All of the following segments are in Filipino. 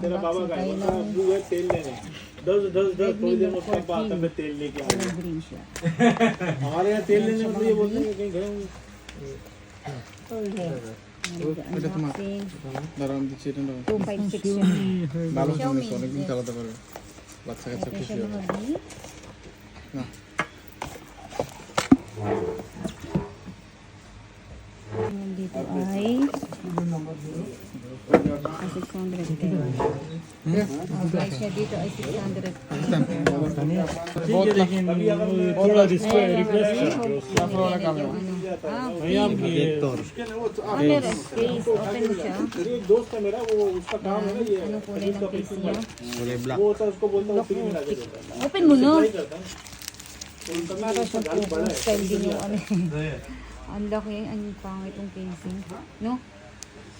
तेरा बाबा का है मतलब ब्लू है तेल लेने 10 थोड़ी देर में उसका बाद में तेल लेके आएंगे ग्रीन siya. हमारे यहाँ तेल लेने मतलब ये बोलते हैं कहीं गए होंगे Unboxing. দাঁড়ান দিচ্ছি এটা না 256 siya. ভালো Xiaomi. জিনিস অনেকদিন চালাতে পারবে বাচ্চা কাচ্চা Ito খুশি siya হবে mga B. না Dito ay 610. Ang price niya dito ay 600. ठीक है लेकिन वो थोड़ा डिस्प्ले रिप्लेस তারপর অনেক কামে भैया Meron case, open mo siya. ये एक दोस्त है मेरा वो उसका काम है ना ये Ano kulay ng case niya? वो होता है उसको बोलता है फ्री में ला के देता है Open mo no. ट्राई करता है Para sa po, style din yung ano. Ang laki, ang pangit yung casing. No?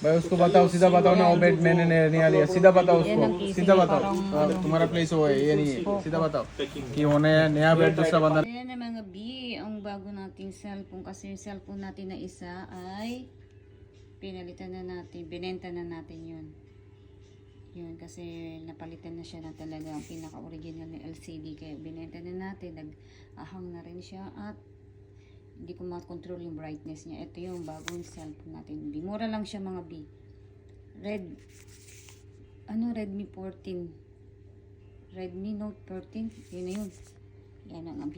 भाई उसको बताओ सीधा बताओ ना वो बेड मैंने नहीं लिया सीधा बताओ Yan ang उसको casing. सीधा बताओ Parang तुम्हारा प्लेस वो है ये नहीं है सीधा बताओ कि होने नया बेड दूसरा बंदा Ayan na mga B, ang bago nating cellphone kasi yung cellphone natin na isa ay pinalitan na natin, binenta na natin yun. Yun kasi napalitan na siya na talaga ang pinaka-original na LCD kaya binenta na natin, nag-ahang na rin siya at hindi ko makontrol yung brightness niya. Ito yung bagong cellphone natin. Mura lang siya mga B. Redmi 14. Redmi Note 14. Yun na yun. Yan ang B.